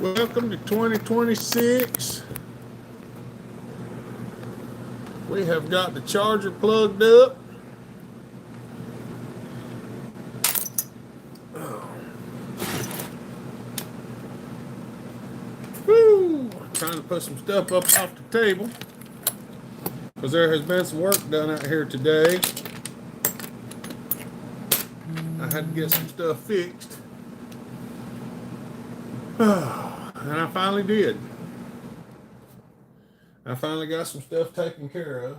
Welcome to 2026. We have got the charger plugged up. Woo! Trying to put some stuff up off the table because there has been some work done out here today. I had to get some stuff fixed. And I finally did. I finally got some stuff taken care of.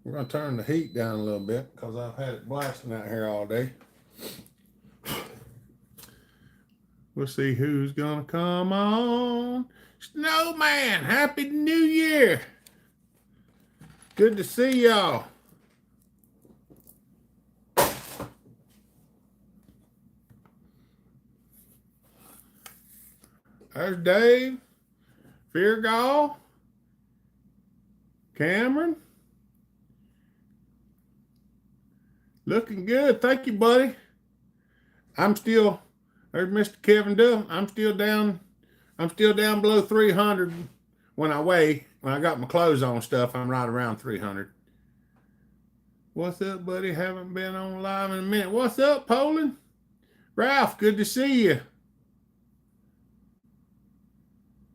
We're going to turn the heat down a little bit because I've had it blasting out here all day. We'll see who's going to come on. Snowman, Happy New Year. Good to see y'all. There's Dave, Feargall, Cameron. Looking good. Thank you, buddy. There's Mr. Kevin Duff. I'm still down below 300 when I weigh. When I got my clothes on stuff, I'm right around 300. What's up, buddy? Haven't been on live in a minute. What's up, Poland? Ralph, good to see you.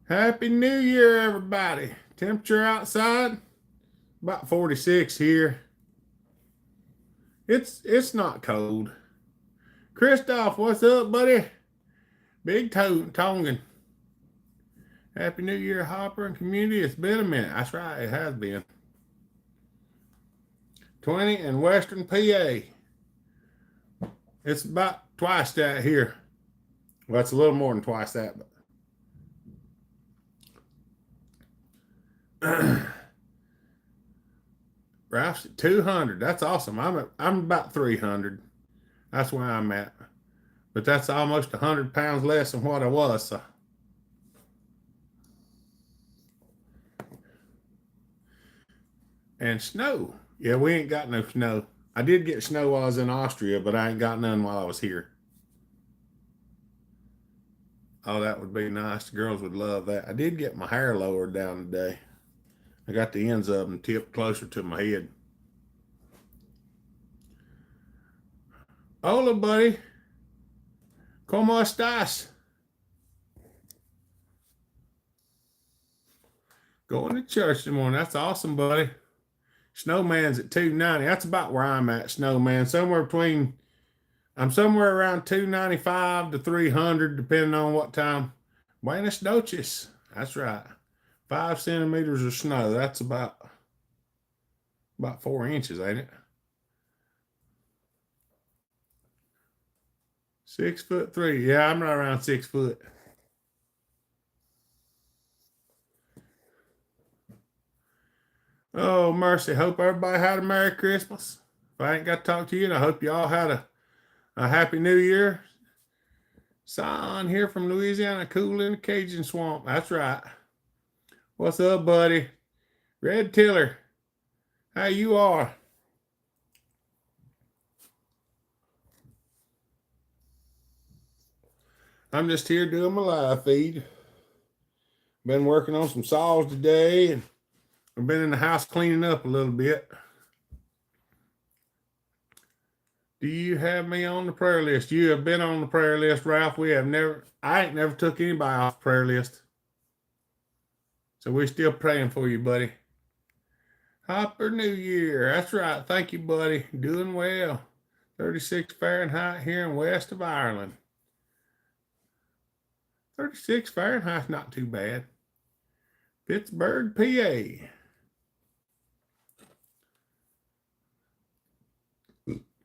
Happy New Year, everybody. Temperature outside, about 46 here. It's not cold. Christoph, what's up, buddy? Big Tongan. Happy New Year, Hopper and community. It's been a minute. That's right, it has been. 20 in Western PA. It's about twice that here. Well, it's a little more than twice that, but Ralph's at 200. That's awesome. I'm about 300. That's where I'm at. But that's almost 100 pounds less than what I was. So. And snow. Yeah, we ain't got no snow. I did get snow while I was in Austria, but I ain't got none while I was here. Oh, that would be nice. The girls would love that. I did get my hair lowered down today. I got the ends of them tipped closer to my head. Hola, buddy. ¿Cómo estás? Going to church this morning. That's awesome, buddy. Snowman's at 290. That's about where I'm at, Snowman. I'm somewhere around 295 to 300, depending on what time. Buenas noches. That's right. 5 centimeters of snow. That's about 4 inches, ain't it? 6'3". Yeah, I'm right around 6 foot. Oh, mercy. Hope everybody had a Merry Christmas. If I ain't got to talk to you, and I hope you all had a Happy New Year. Son here from Louisiana, cool in the Cajun swamp. That's right. What's up, buddy? Red Tiller, how you are? I'm just here doing my live feed. Been working on some saws today, and I've been in the house cleaning up a little bit. Do you have me on the prayer list? You have been on the prayer list, Ralph. I ain't never took anybody off the prayer list. So we're still praying for you, buddy. Hopper New Year. That's right. Thank you, buddy. Doing well. 36 Fahrenheit here in west of Ireland. 36 Fahrenheit's not too bad. Pittsburgh, PA.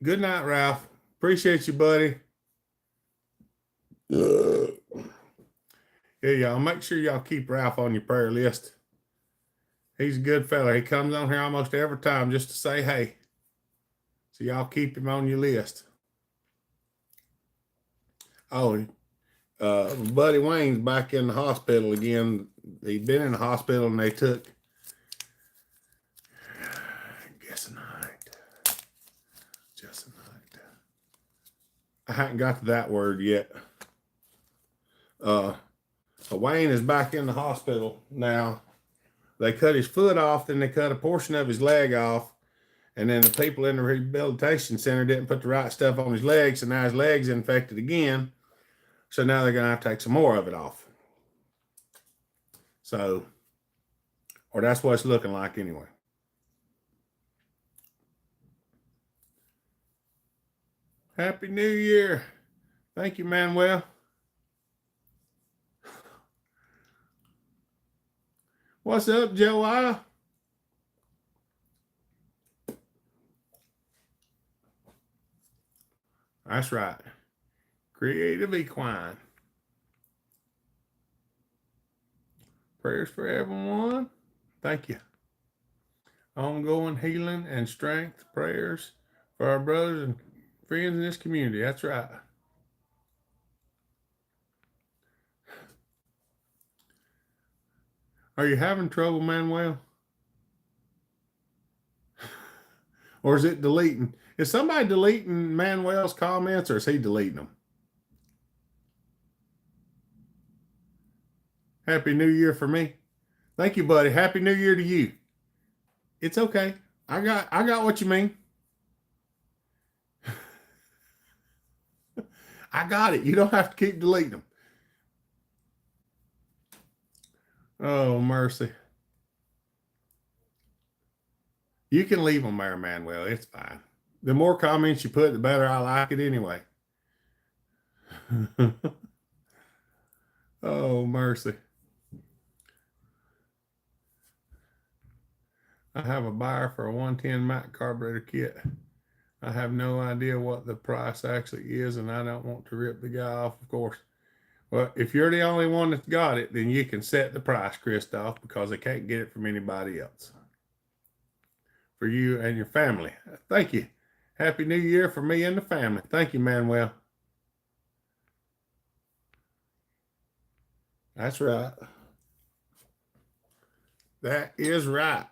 Good night, Ralph. Appreciate you, buddy. Yeah, y'all. Make sure y'all keep Ralph on your prayer list. He's a good fella. He comes on here almost every time just to say hey. So y'all keep him on your list. Oh, Buddy Wayne's back in the hospital again. He'd been in the hospital and they took, just a night. I hadn't got to that word yet. Wayne is back in the hospital now. They cut his foot off, then they cut a portion of his leg off, and then the people in the rehabilitation center didn't put the right stuff on his leg, so now his leg's infected again. So now they're going to have to take some more of it off. So, or that's what it's looking like anyway. Happy New Year. Thank you, Manuel. What's up, Joe? That's right. Creative Equine. Prayers for everyone. Thank you. Ongoing healing and strength prayers for our brothers and friends in this community. That's right. Are you having trouble, Manuel? Or is it deleting? Is somebody deleting Manuel's comments, or is he deleting them? Happy New Year for me. Thank you, buddy. Happy New Year to you. It's okay. I got what you mean. I got it. You don't have to keep deleting them. Oh, mercy. You can leave them there, Manuel. It's fine. The more comments you put, the better I like it anyway. Oh, mercy. I have a buyer for a 110 Mac carburetor kit. I have no idea what the price actually is, and I don't want to rip the guy off, of course. Well, if you're the only one that's got it, then you can set the price, Christoph, because they can't get it from anybody else. For you and your family. Thank you. Happy New Year for me and the family. Thank you, Manuel. That's right. That is right.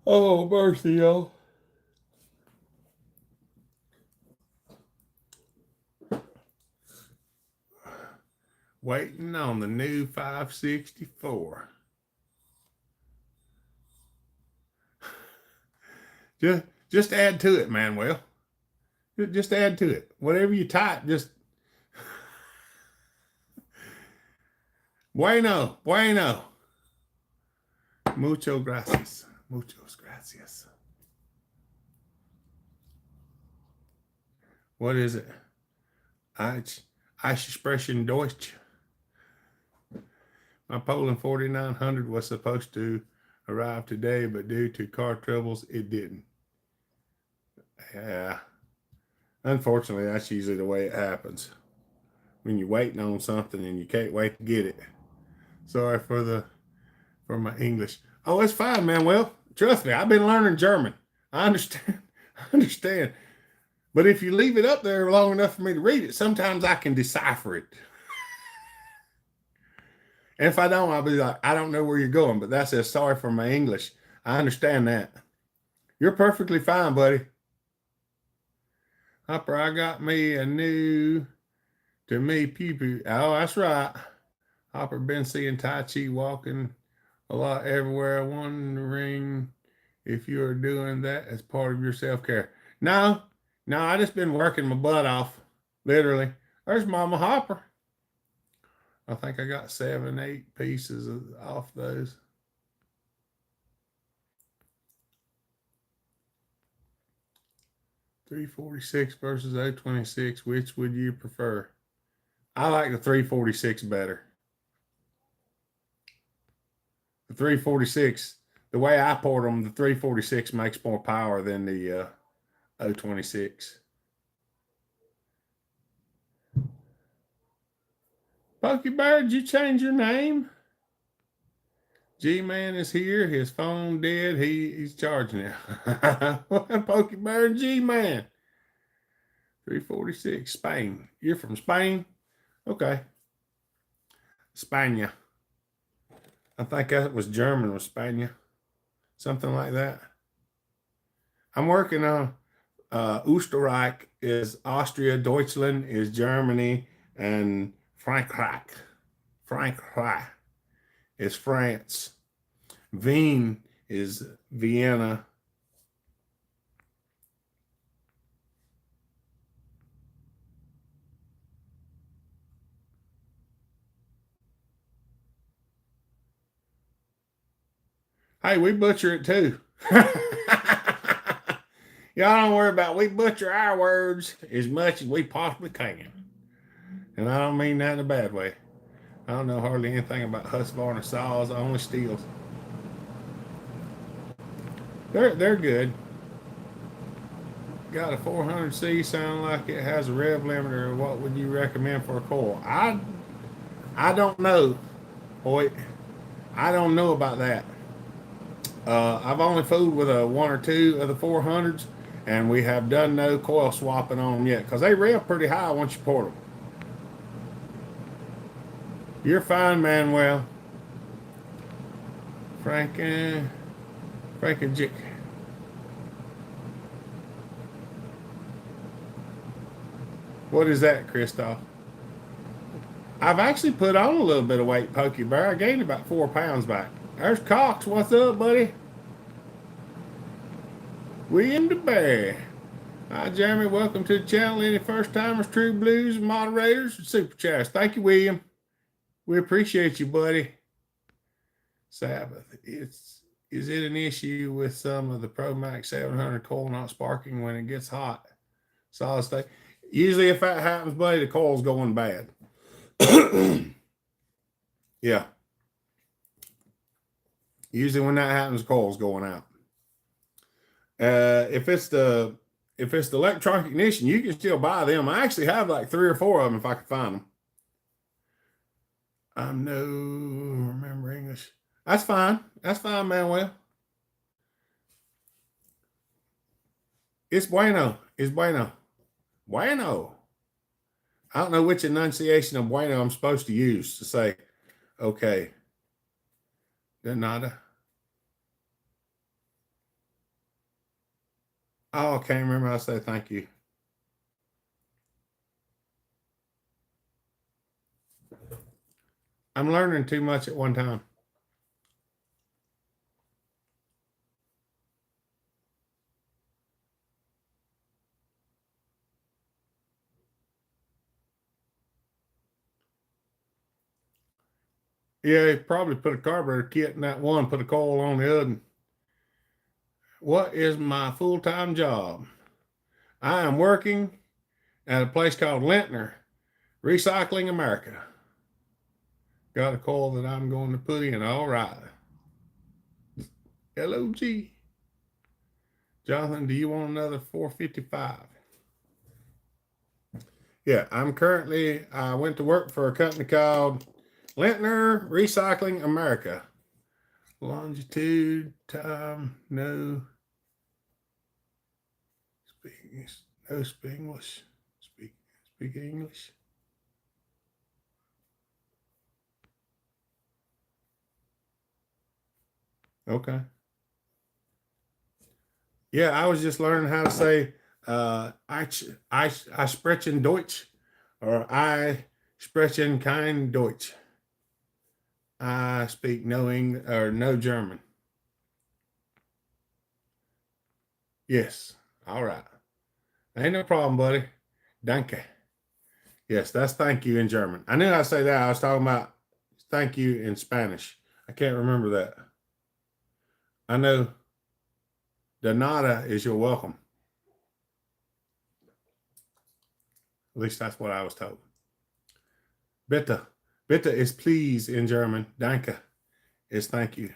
Oh, mercy, y'all. Waiting on the new 564. Just add to it, Manuel. Just add to it. Whatever you type, just bueno. Muchas gracias. Muchas gracias. What is it? Ich sprechen Deutsch. My Poland 4900 was supposed to arrive today, but due to car troubles, it didn't. Yeah. Unfortunately, that's usually the way it happens. When you're waiting on something and you can't wait to get it. Sorry for my English. Oh, it's fine, man. Well, trust me, I've been learning German. I understand. But if you leave it up there long enough for me to read it, sometimes I can decipher it. And if I don't, I'll be like, I don't know where you're going, but that says sorry for my English. I understand that. You're perfectly fine, buddy. Hopper, I got me a new to me pew-pew. Oh, that's right. Hopper been seeing Tai Chi walking a lot everywhere. Wondering if you're doing that as part of your self-care. No, I just been working my butt off. Literally. There's Mama Hopper. I think I got 7, 8 pieces off those. $346 versus $026. Which would you prefer? I like the $346 better. The $346, the way I poured them, the $346 makes more power than the $026. Pokey Bear, did you change your name? G-Man is here. His phone dead. He's charging it. Pokey Bear and G-Man. 346, Spain. You're from Spain? Okay. Spania. I think that was German with Spania. Something like that. I'm working on Österreich is Austria, Deutschland is Germany, and Frankreich is France. Wien is Vienna. Hey, we butcher it too. Y'all don't worry about it. We butcher our words as much as we possibly can. And I don't mean that in a bad way. I don't know hardly anything about Husqvarna saws, only steels. They're good. Got a 400C, sound like it has a rev limiter. What would you recommend for a coil? I don't know. Boy, I don't know about that. I've only fooled with a one or two of the 400s, and we have done no coil swapping on them yet because they rev pretty high once you port them. You're fine, Manuel. Frank and Jick. What is that, Christoph? I've actually put on a little bit of weight, Pokey Bear. I gained about 4 pounds back. There's Cox. What's up, buddy? William the Bear. Hi, Jeremy. Welcome to the channel. Any first timers, True Blues, moderators, and super chats. Thank you, William. We appreciate you, buddy. Sabbath. Is it an issue with some of the Pro Max 700 coil not sparking when it gets hot? Solid state. Usually, if that happens, buddy, the coil's going bad. Yeah. Usually, when that happens, the coil's going out. If it's the electronic ignition, you can still buy them. I actually have like 3 or 4 of them if I can find them. I'm no remember English. That's fine. That's fine, Manuel. It's bueno. It's bueno. Bueno. I don't know which enunciation of bueno I'm supposed to use to say, okay. De nada. Oh, I can't remember how to say thank you. I'm learning too much at one time. Yeah, he probably put a carburetor kit in that one, put a coil on the other. What is my full-time job? I am working at a place called Lintner, Recycling America. Got a coil that I'm going to put in. All right. LOG. Jonathan, do you want another 455? Yeah, I went to work for a company called Lintner Recycling America. Longitude, time, no. Speak English. Speak English. Okay. Yeah, I was just learning how to say I sprechen Deutsch or I sprechen kein Deutsch. I speak no German. Yes. All right. Ain't no problem, buddy. Danke. Yes, that's thank you in German. I knew I'd say that. I was talking about thank you in Spanish. I can't remember that. I know de nada is you're welcome. At least that's what I was told. Bitte. Bitte is please in German. Danke is thank you.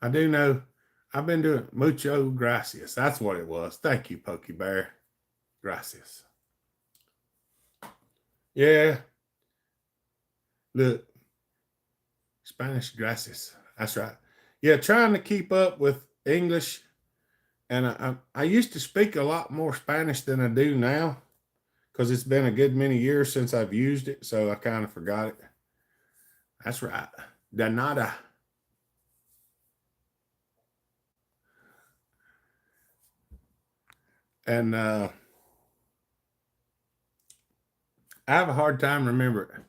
I do know I've been doing mucho gracias. That's what it was. Thank you, Pokey Bear. Gracias. Yeah. Look. Spanish gracias. That's right. Yeah, trying to keep up with English. And I used to speak a lot more Spanish than I do now because it's been a good many years since I've used it. So I kind of forgot it. That's right. De nada. And I have a hard time remembering.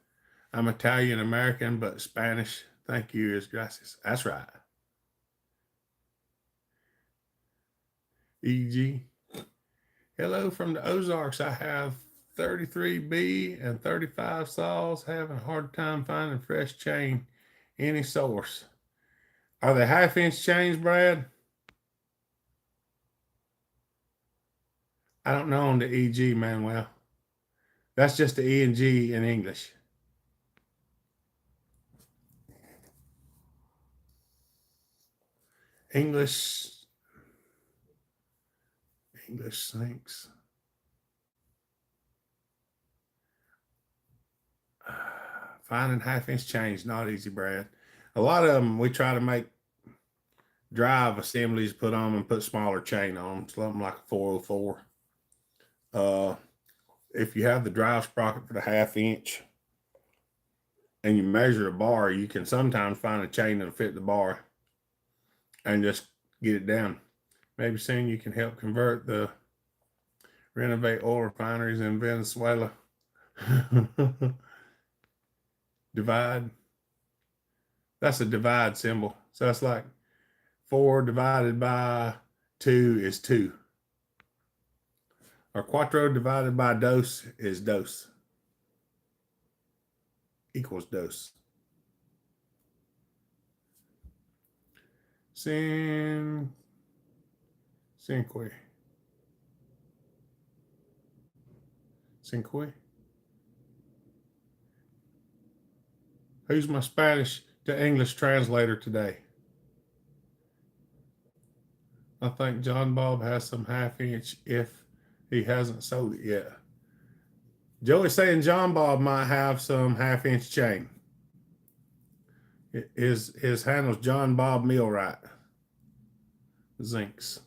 I'm Italian American, but Spanish, thank you, is gracias. That's right. EG. Hello from the Ozarks. I have 33B and 35 saws. Having a hard time finding fresh chain. Any source? Are they half-inch chains, Brad? I don't know on the EG, Manuel. That's just the E and G in English. English sinks. Finding half-inch chains, not easy, Brad. A lot of them we try to make drive assemblies, put on and put smaller chain on them, something like a 404. If you have the drive sprocket for the half-inch and you measure a bar, you can sometimes find a chain that'll fit the bar and just get it down. Maybe soon you can help convert the renovate oil refineries in Venezuela. Divide. That's a divide symbol. So that's like 4 divided by 2 is 2. Or cuatro divided by dos is dos. Equals dos. Cinque. Cinque. Who's my Spanish to English translator today? I think John Bob has some half-inch if he hasn't sold it yet. Joey's saying John Bob might have some half-inch chain. His handle's John Bob Millwright. Zincs.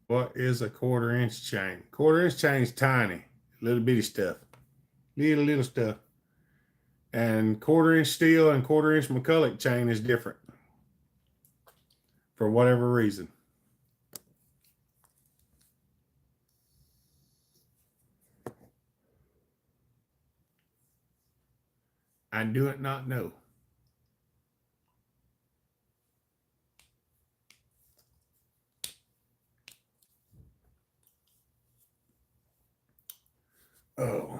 What is a 1/4-inch chain? 1/4-inch chain is tiny, little bitty stuff. Little stuff. And 1/4-inch steel and 1/4-inch mcculloch chain is different for whatever reason. I do it not know. Oh.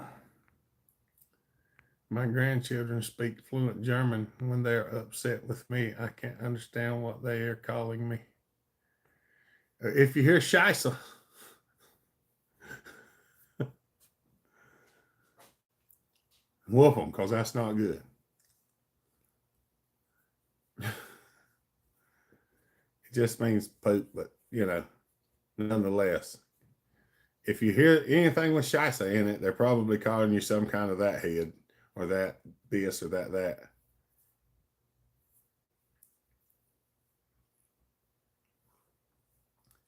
My grandchildren speak fluent German. When they are upset with me, I can't understand what they are calling me. If you hear Scheisse, whoop them, because that's not good. It just means poop, but nonetheless. If you hear anything with Scheisse in it, they're probably calling you some kind of that head or that this or that.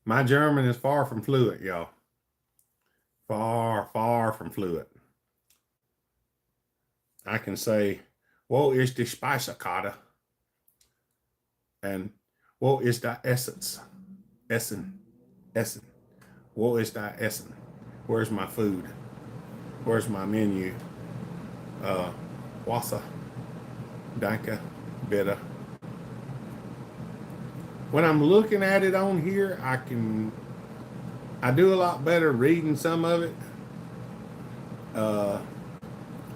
My German is far from fluent, y'all. Far from fluent. I can say, wo ist die Speisekarte? And wo ist das Essence? Essen. Wo ist das Essen? Where's my food? Where's my menu? Wasser. Danke. Bitte. When I'm looking at it on here, I do a lot better reading some of it.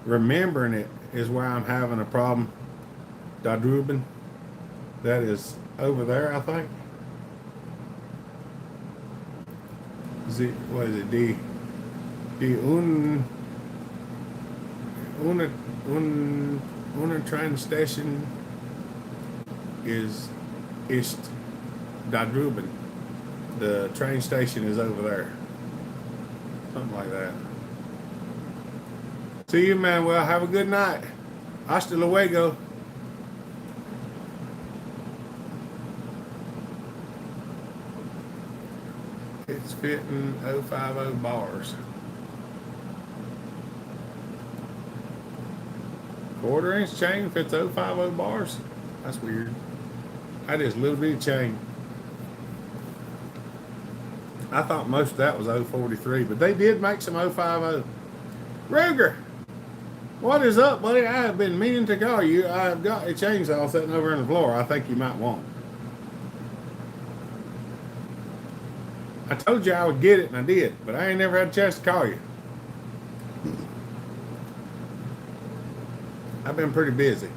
Remembering it is where I'm having a problem. Da drüben. That is over there, I think. What is it? Die una train station ist da drüben. The train station is over there. Something like that. See you, Manuel. Have a good night. Hasta luego. It's fitting 050 bars. 1/4-inch chain fits 050 bars. That's weird. That is a little bitty chain. I thought most of that was 043, but they did make some 050. Ruger, what is up, buddy? I have been meaning to call you. I've got a chainsaw sitting over on the floor. I think you might want. I told you I would get it, and I did, but I ain't never had a chance to call you. I've been pretty busy.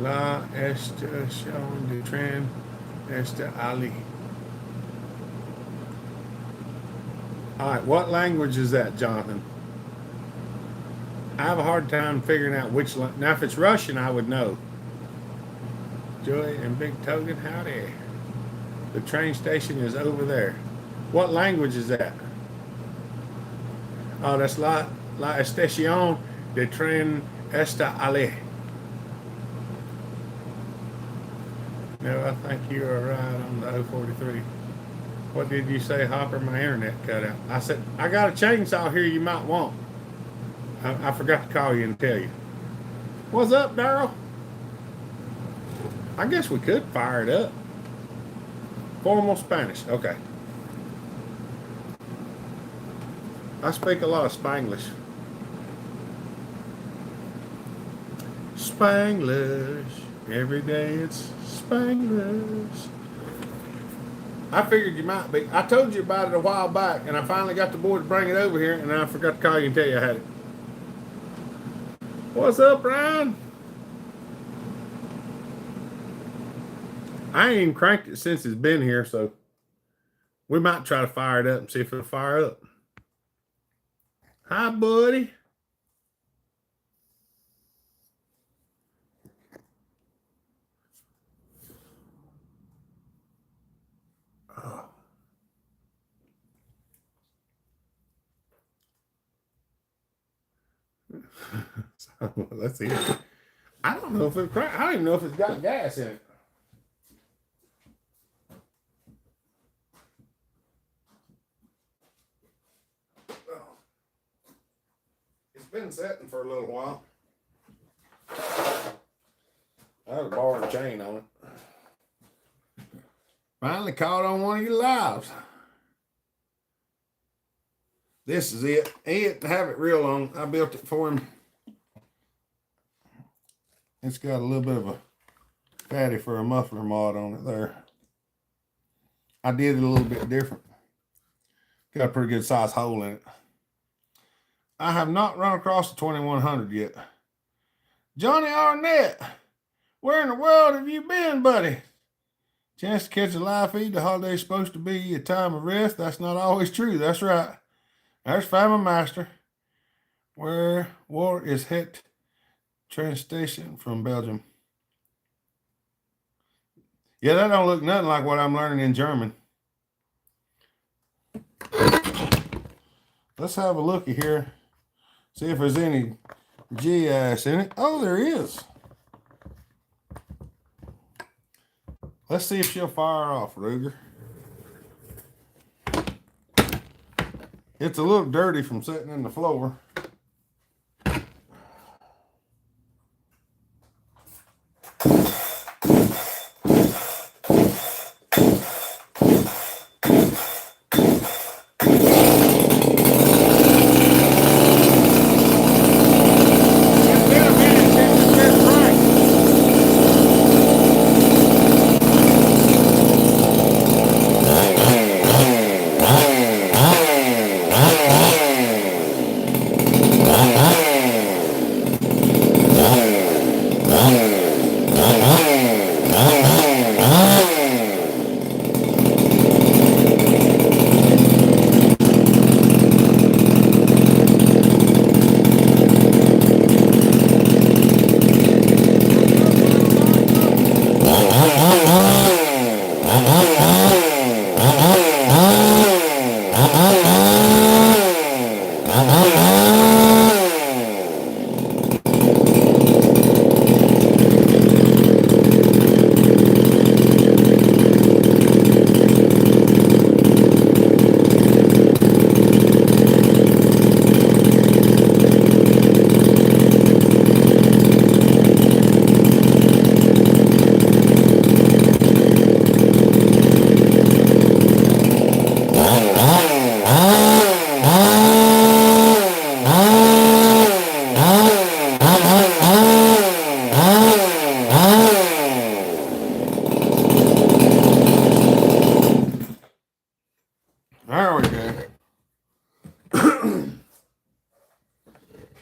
La estación de tren está allí. All right, what language is that, Jonathan? I have a hard time figuring out which. Now, if it's Russian, I would know. Joy and Big Togan, howdy. The train station is over there. What language is that? Oh, that's la estación de tren está allí. No, I think you are right on the 043. What did you say, Hopper? My internet cut out. I said, I got a chainsaw here you might want. I forgot to call you and tell you. What's up, Daryl? I guess we could fire it up. Formal Spanish. Okay. I speak a lot of Spanglish. Spanglish. Every day it's Spanglish. I figured you might be. I told you about it a while back, and I finally got the boy to bring it over here, and I forgot to call you and tell you I had it. What's up, Ryan? I ain't even cranked it since it's been here, so we might try to fire it up and see if it'll fire up. Hi, buddy. Oh. So, let's see. I don't know if it's crank. I don't even know if it's got gas in it. It's been setting for a little while. I was borrowing a chain on it. Finally caught on one of your lives. This is it. He had to have it real long. I built it for him. It's got a little bit of a fatty for a muffler mod on it there. I did it a little bit different. Got a pretty good size hole in it. I have not run across the 2100 yet. Johnny Arnett, where in the world have you been, buddy? Chance to catch a live feed. The holiday's supposed to be a time of rest. That's not always true. That's right. There's Family Master. Where war is het train station from Belgium. Yeah, that don't look nothing like what I'm learning in German. Let's have a looky here. See if there's any GIS in it. Oh, there is. Let's see if she'll fire off, Ruger. It's a little dirty from sitting in the floor.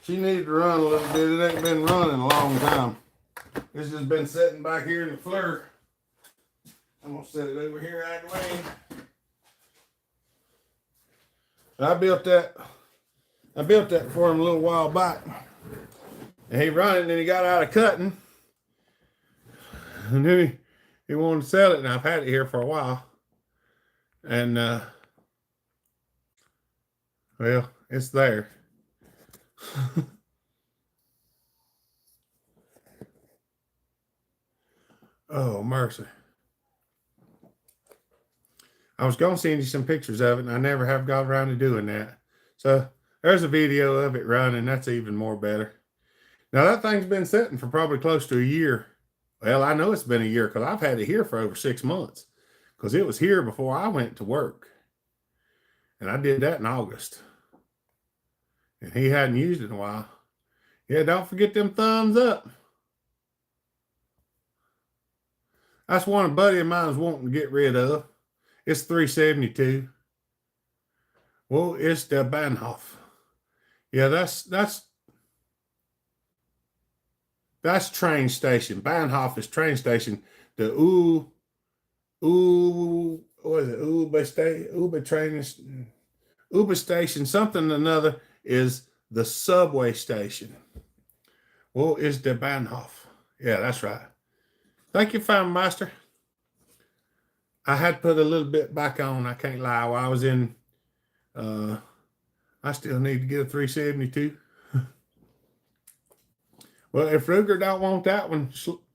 She needed to run a little bit. It ain't been running a long time. It's just been sitting back here in the floor. I'm gonna set it over here out of the way. I built that for him a little while back. And he run it and then he got out of cutting. And then he wanted to sell it, and I've had it here for a while. And well, it's there. Oh, mercy. I was going to send you some pictures of it, and I never have got around to doing that. So there's a video of it running. That's even more better. Now, that thing's been sitting for probably close to a year. Well, I know it's been a year because I've had it here for over 6 months because it was here before I went to work. And I did that in August. And he hadn't used it in a while. Yeah, don't forget them thumbs up. That's one a buddy of mine was wanting to get rid of. It's $372. Well, it's the Bellhopper. Yeah, that's train station. Bellhopper is train station. The what is it? Uber station, something or another is the subway station. Well, it's the Bellhopper. Yeah, that's right. Thank you, Fine Master. I had put a little bit back on. I can't lie. While I was in, I still need to get a 372. Well, if Ruger don't want that one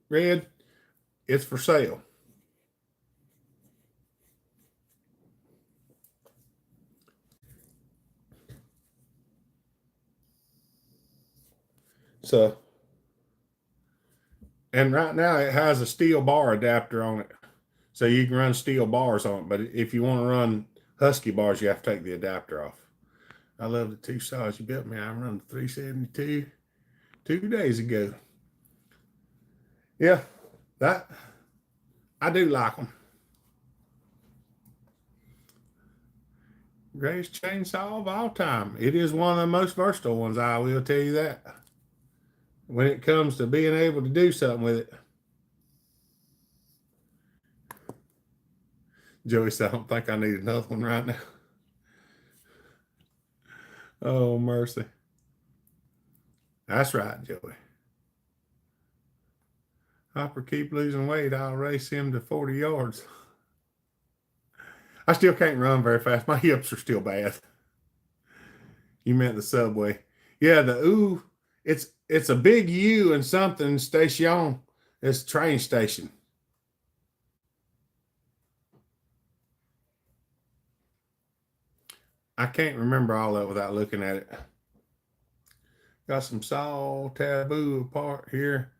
red, it's for sale. So, and right now it has a steel bar adapter on it. So you can run steel bars on it. But if you want to run Husky bars, you have to take the adapter off. I love the two saws you built me. I run the 372 2 days ago. Yeah, that I do like them. Greatest chainsaw of all time. It is one of the most versatile ones, I will tell you that. When it comes to being able to do something with it. Joey said, I don't think I need another one right now. Oh, mercy. That's right, Joey. Hopper keep losing weight. I'll race him to 40 yards. I still can't run very fast. My hips are still bad. You meant the subway. Yeah, the it's a big U and something station. It's train station. I can't remember all of it without looking at it. Got some saw taboo apart here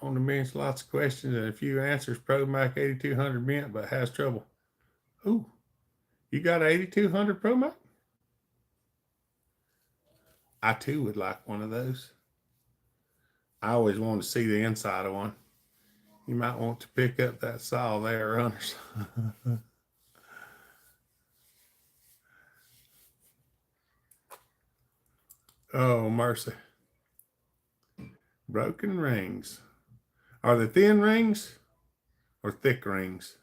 on the bench. Lots of questions and a few answers. Pro Mac 8200 mint, but has trouble. Ooh, you got an 8200 Pro Mac? I too would like one of those. I always wanted to see the inside of one. You might want to pick up that saw there, runners. Oh, mercy. Broken rings. Are they thin rings or thick rings?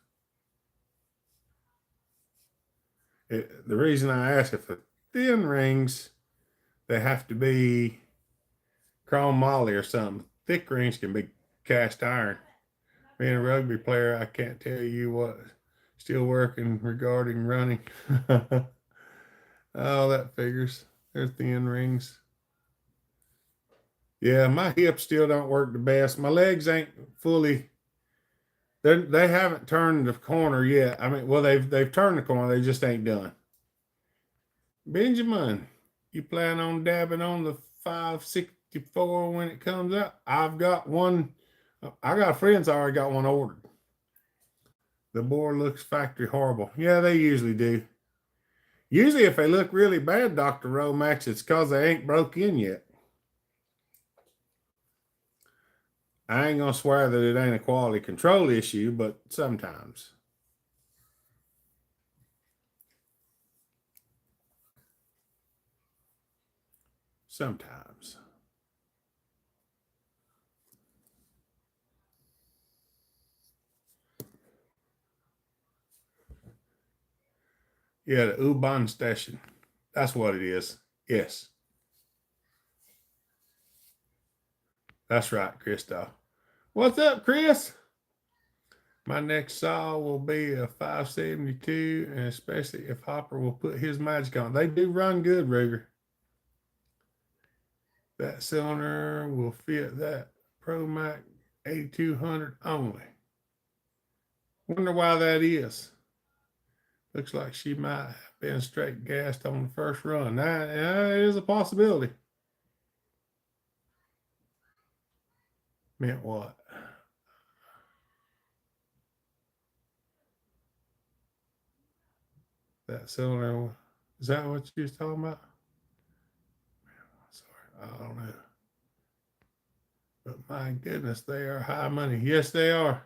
The reason I ask if the thin rings, they have to be chrome moly or something. Thick rings can be cast iron. Being a rugby player, I can't tell you what. Still working regarding running. Oh, that figures. They're thin rings. Yeah, my hips still don't work the best. My legs ain't fully. They haven't turned the corner yet. I mean, well, they've turned the corner. They just ain't done. Benjamin, you plan on dabbing on the 564 when it comes out? I've got one. I got friends already got one ordered. The board looks factory horrible. Yeah, they usually do. Usually, if they look really bad, Dr. Romax, it's because they ain't broke in yet. I ain't gonna swear that it ain't a quality control issue, but sometimes. Sometimes. Yeah, the U-Bahn station. That's what it is. Yes. That's right, Christoph. What's up, Chris? My next saw will be a 572, and especially if Hopper will put his magic on. They do run good, Ruger. That cylinder will fit that Pro Mac 8200 only. Wonder why that is. Looks like she might have been straight gassed on the first run. That is a possibility. Meant what? That cylinder, is that what you was talking about? Sorry, I don't know. But my goodness, they are high money. Yes, they are.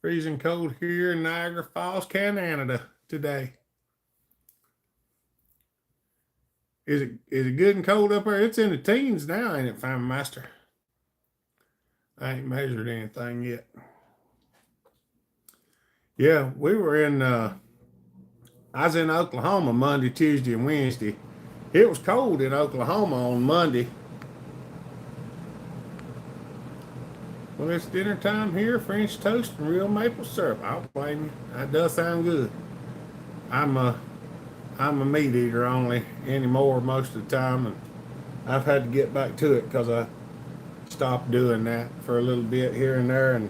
Freezing cold here in Niagara Falls, Canada today. Is it good and cold up there? It's in the teens now, ain't it, Fine Master? I ain't measured anything yet. Yeah, we were in I was in Oklahoma Monday, Tuesday, and Wednesday. It was cold in Oklahoma on Monday. Well, it's dinner time here. French toast and real maple syrup. I don't blame you. That does sound good. I'm a meat eater only anymore most of the time, and I've had to get back to it because I stopped doing that for a little bit here and there and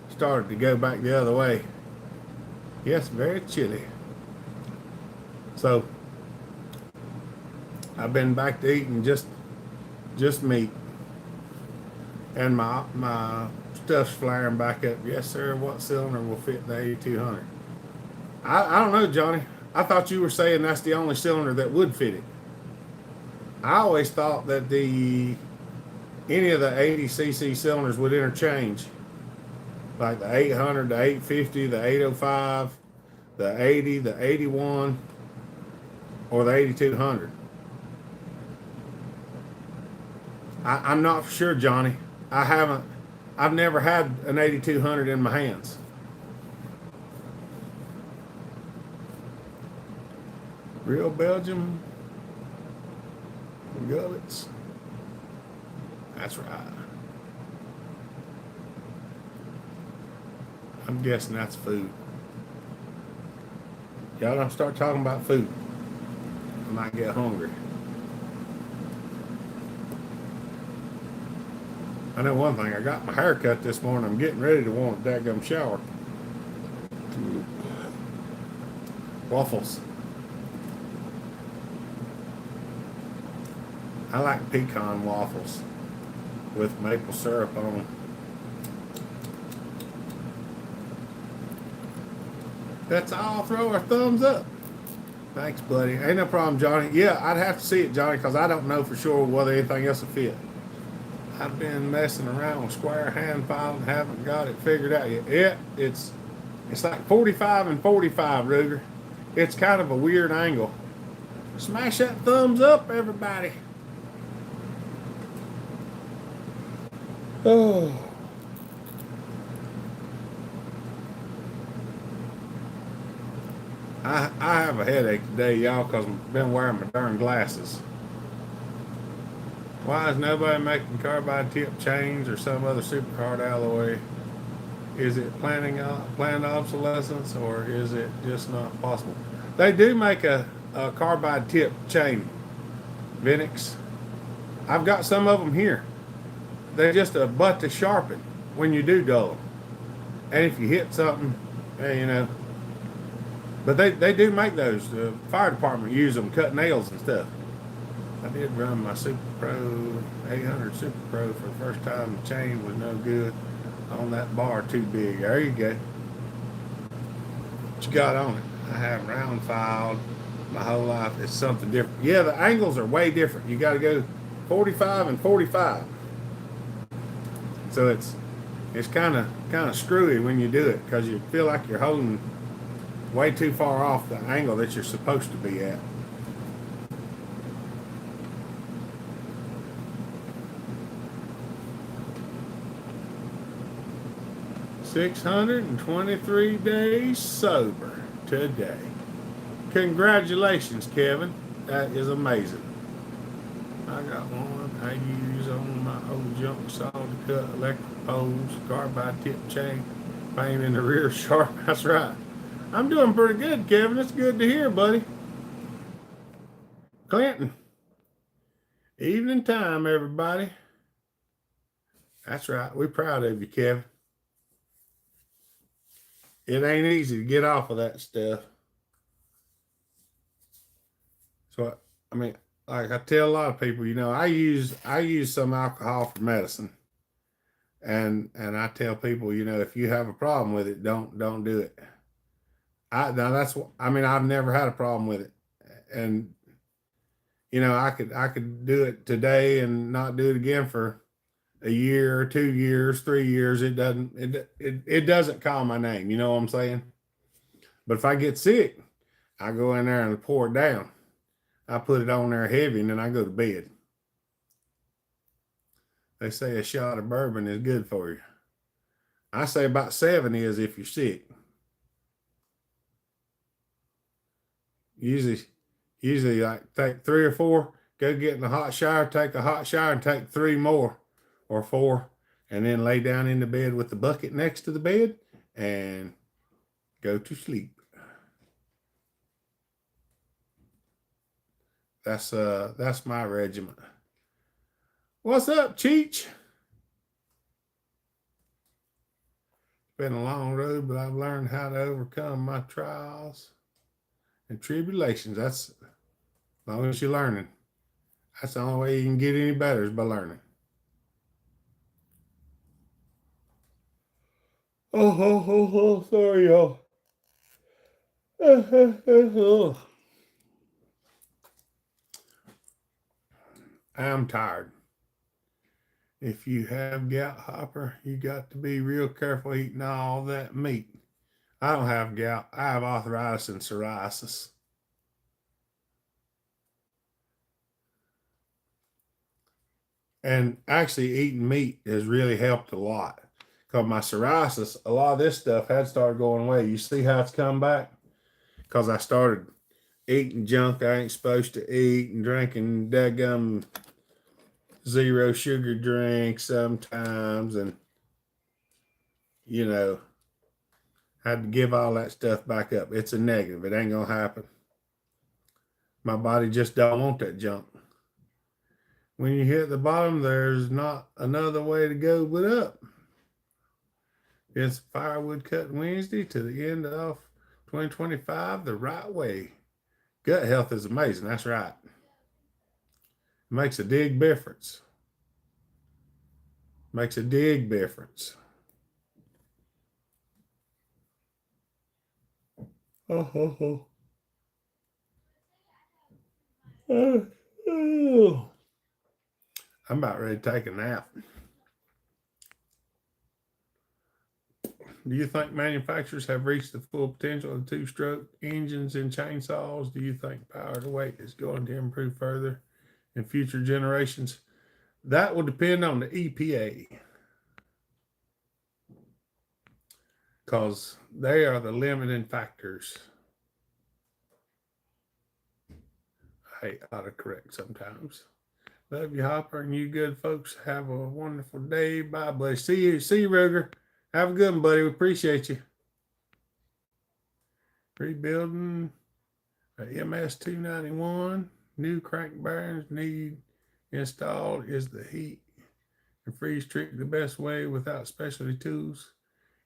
started to go back the other way. Yes, very chilly. So I've been back to eating just meat. And my stuff's flaring back up. Yes, sir. What cylinder will fit the 8200? I don't know, Johnny. I thought you were saying that's the only cylinder that would fit it. I always thought that any of the 80cc cylinders would interchange, like the 800, the 850, the 805, the 80, the 81, or the 8200. I'm not for sure, Johnny. I've never had an 8200 in my hands. Real Belgium gullets. That's right. I'm guessing that's food. Y'all don't start talking about food. I might get hungry. I know one thing. I got my hair cut this morning. I'm getting ready to want a daggum shower. Waffles. I like pecan waffles with maple syrup on them. That's all. Throw our thumbs up. Thanks, buddy. Ain't no problem, Johnny. Yeah, I'd have to see it, Johnny, because I don't know for sure whether anything else will fit. I've been messing around with square hand file and haven't got it figured out yet. Yeah, it's like 45 and 45, Ruger. It's kind of a weird angle. Smash that thumbs up, everybody. Oh. I have a headache today, y'all, because I've been wearing my darn glasses. Why is nobody making carbide tip chains or some other super hard alloy? Is it planned obsolescence, or is it just not possible? They do make a carbide tip chain, Vinix. I've got some of them here. They're just a butt to sharpen when you do dull them. And if you hit something, you know. But they do make those. The fire department use them, cut nails and stuff. I did run my Super Pro 800 Super Pro for the first time. The chain was no good on that bar, too big. There you go. What you got on it? I have round filed my whole life. It's something different. Yeah, the angles are way different. You got to go 45 and 45. So it's kind of screwy when you do it because you feel like you're holding way too far off the angle that you're supposed to be at. $623 days sober today. Congratulations, Kevin. That is amazing. I got one I use on my old junk saw to cut electric poles, carbide tip chain, paint in the rear sharp. That's right. I'm doing pretty good, Kevin. It's good to hear, buddy. Clinton. Evening time, everybody. That's right. We're proud of you, Kevin. It ain't easy to get off of that stuff. So, I mean, like I tell a lot of people, I use some alcohol for medicine. And I tell people, if you have a problem with it, don't do it. I've never had a problem with it. And I could do it today and not do it again for a year, 2 years, 3 years. It doesn't call my name, you know what I'm saying? But if I get sick, I go in there and pour it down. I put it on there heavy and then I go to bed. They say a shot of bourbon is good for you. I say about 7 is if you're sick. Usually like take 3 or 4, go get in a hot shower, take a hot shower and take 3 more or 4, and then lay down in the bed with the bucket next to the bed and go to sleep. That's my regimen. What's up, Cheech? It's been a long road, but I've learned how to overcome my trials and tribulations. That's as long as you're learning. That's the only way you can get any better is by learning. Oh, sorry, y'all. I'm tired. If you have gout, Hopper, you got to be real careful eating all that meat. I don't have gout. I have arthritis and psoriasis. And actually eating meat has really helped a lot. Because my psoriasis, a lot of this stuff had started going away. You see how it's come back? Because I started eating junk I ain't supposed to eat and drinking daggum zero sugar drinks sometimes, and had to give all that stuff back up. It's a negative. It ain't gonna happen. My body just don't want that junk. When you hit the bottom, there's not another way to go but up. It's Firewood Cutting Wednesday to the end of 2025 the right way. Gut health is amazing. That's right. It makes a big difference. Makes a big difference. I'm about ready to take a nap. Do you think manufacturers have reached the full potential of 2-stroke engines and chainsaws? Do you think power to weight is going to improve further in future generations? That will depend on the EPA, because they are the limiting factors. I hate autocorrect sometimes. Love you, Hopper, and you good folks. Have a wonderful day. Bye, buddy. See you, Ruger. Have a good one, buddy. We appreciate you. Rebuilding a MS-291. New crank bearings need installed. Is the heat and freeze trick the best way without specialty tools?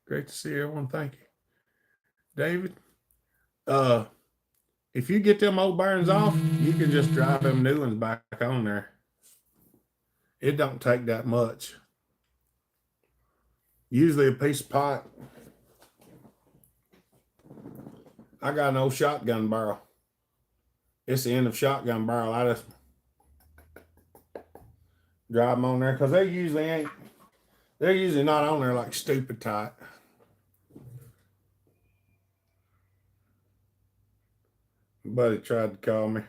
Great to see everyone. Thank you. David, if you get them old bearings off, you can just drive them new ones back on there. It don't take that much. Usually a piece of pipe. I got an old shotgun barrel. It's the end of shotgun barrel. I just drive them on there because they're usually not on there like stupid tight. Buddy tried to call me.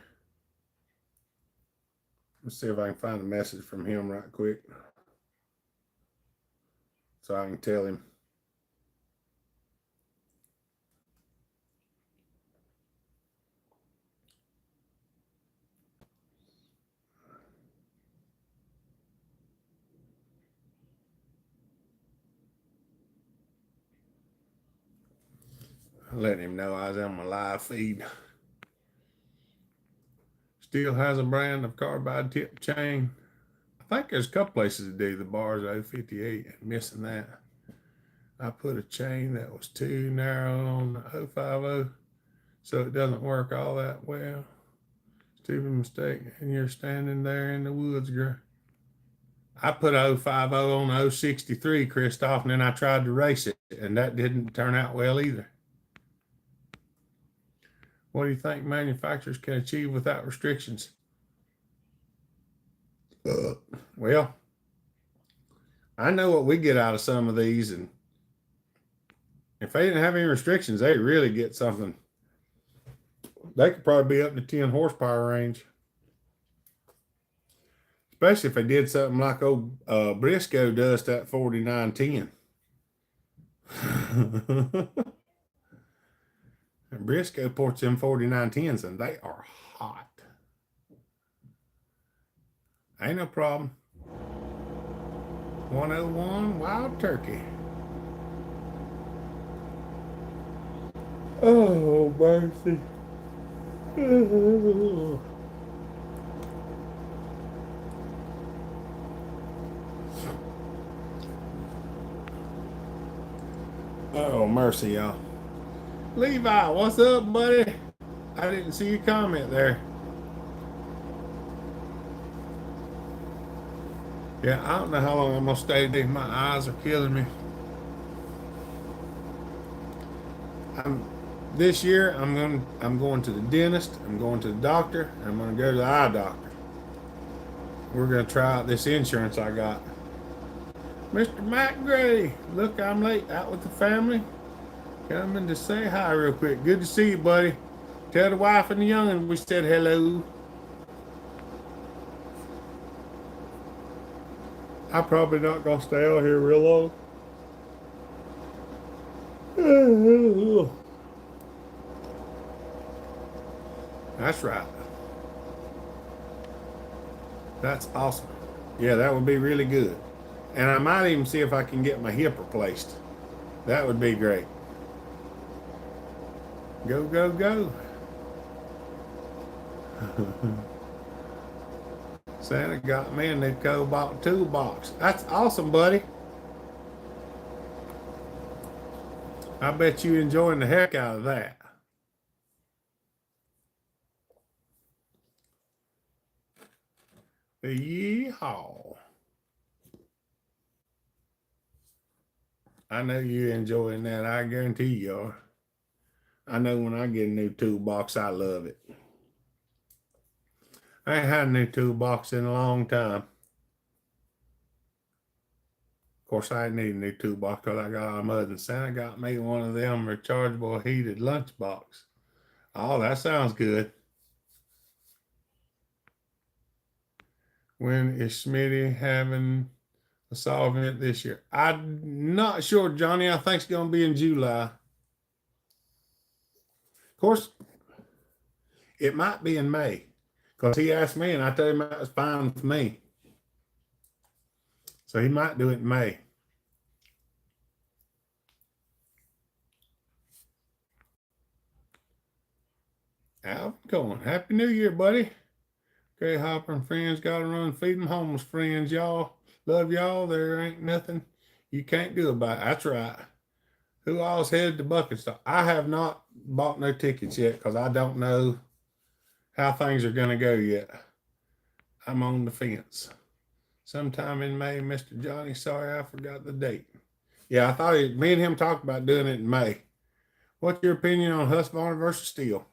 Let's see if I can find a message from him right quick so I can tell him. letting him know I was on my live feed. Still has a brand of carbide tip chain. I think there's a couple places to do the bars 058. I'm missing that. I put a chain that was too narrow on the 050, so it doesn't work all that well. Stupid mistake. And you're standing there in the woods, girl. I put a 050 on the 063, Christoph, and then I tried to race it, and that didn't turn out well either. What do you think manufacturers can achieve without restrictions? Well, I know what we get out of some of these, and if they didn't have any restrictions, they really get something. They could probably be up to 10 horsepower range. Especially if they did something like old Briscoe does that 4910. And Briscoe ports them 4910s, and they are hot. Ain't no problem. 101 Wild Turkey. Oh, mercy. Oh, mercy, y'all. Levi, what's up, buddy? I didn't see your comment there. Yeah, I don't know how long I'm gonna stay today. My eyes are killing me. This year I'm going to the dentist, I'm going to the doctor, and I'm gonna go to the eye doctor. We're gonna try out this insurance I got. Mr. Matt Gray, look, I'm late, out with the family. Coming to say hi real quick. Good to see you, buddy. Tell the wife and the young'un we said hello. I'm probably not gonna stay out here real long. That's right. That's awesome. Yeah, that would be really good. And I might even see if I can get my hip replaced. That would be great. Go, go, go. Santa got me a new Cobalt toolbox. That's awesome, buddy. I bet you enjoying the heck out of that. Yeehaw. I know you're enjoying that. I guarantee you are. I know when I get a new toolbox, I love it. I ain't had a new toolbox in a long time. Of course, I didn't need a new toolbox because I got all mud, and Santa got me one of them rechargeable heated lunchbox. Oh, that sounds good. When is Smitty having a saw event this year? I'm not sure, Johnny. I think it's going to be in July. Of course, it might be in May because he asked me, and I told him that was fine with me. So he might do it in May. Alvin Cohen, Happy New Year, buddy. Okay, Hopper and friends got to run. Feed them homeless friends, y'all. Love y'all. There ain't nothing you can't do about it. That's right. Who all's headed to Bucketstock? I have not bought no tickets yet because I don't know how things are going to go yet. I'm on the fence. Sometime in May, Mr. Johnny. Sorry, I forgot the date. Yeah, I thought me and him talked about doing it in May. What's your opinion on Husqvarna versus Steel?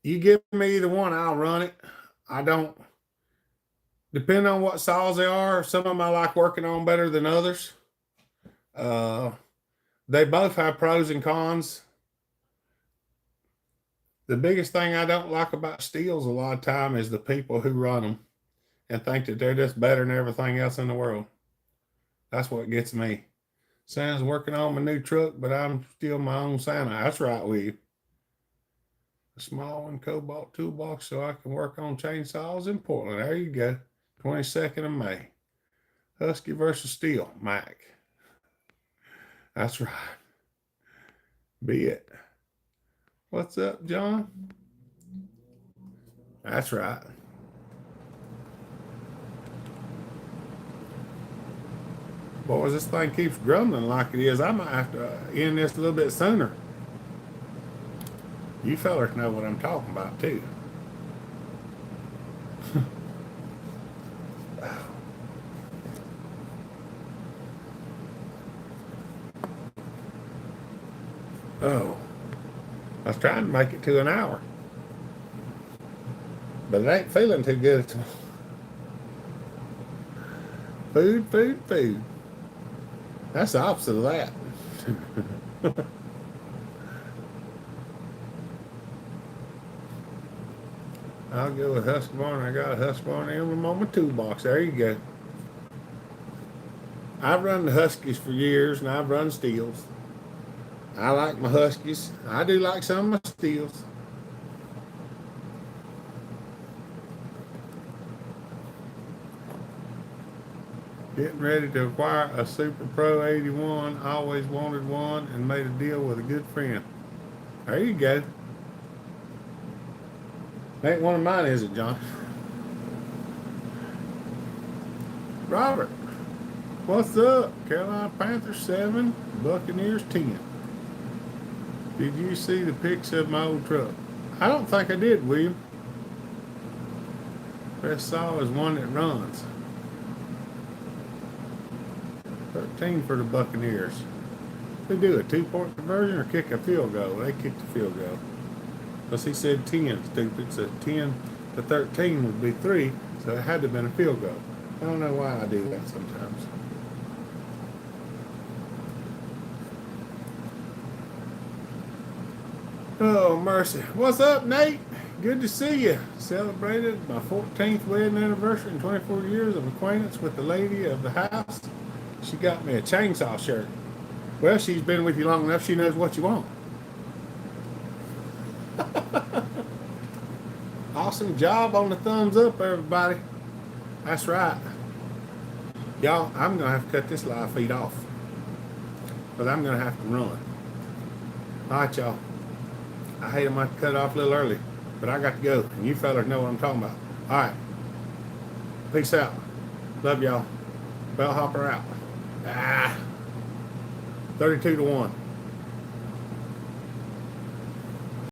You give me either one, I'll run it. I don't. Depending on what saws they are, some of them I like working on better than others. They both have pros and cons. The biggest thing I don't like about Steels a lot of time is the people who run them and think that they're just better than everything else in the world. That's what gets me. Santa's working on my new truck, but I'm still my own Santa. That's right with you. A small one Cobalt toolbox so I can work on chainsaws in Portland. There you go. 22nd of May. Husky versus Steel, Mac. That's right. Be it. What's up, John? That's right. Boys, this thing keeps grumbling like it is. I might have to end this a little bit sooner. You fellers know what I'm talking about, too. Oh, I was trying to make it to an hour, but it ain't feeling too good. Food, food, food. That's the opposite of that. I'll go with Husqvarna. I got a Husqvarna emblem on my toolbox. There you go. I've run the Huskies for years, and I've run Steels. I like my Huskies. I do like some of my Steels. Getting ready to acquire a Super Pro 81. Always wanted one and made a deal with a good friend. There you go. Ain't one of mine, is it, John? Robert, what's up? Carolina Panthers 7, Buccaneers 10. Did you see the pics of my old truck? I don't think I did, William. Best saw is one that runs. 13 for the Buccaneers. They do a 2-point conversion or kick a field goal. They kicked the field goal. Because he said 10, stupid. So 10 to 13 would be 3, so it had to have been a field goal. I don't know why I do that sometimes. Oh, mercy. What's up, Nate? Good to see you. Celebrated my 14th wedding anniversary and 24 years of acquaintance with the lady of the house. She got me a chainsaw shirt. Well, she's been with you long enough, she knows what you want. Awesome job on the thumbs up, everybody. That's right. Y'all, I'm going to have to cut this live feed off. But I'm going to have to run. All right, y'all. I hate I might cut it off a little early, but I got to go. And you fellas know what I'm talking about. All right. Peace out. Love y'all. Bellhopper out. 32 to 1.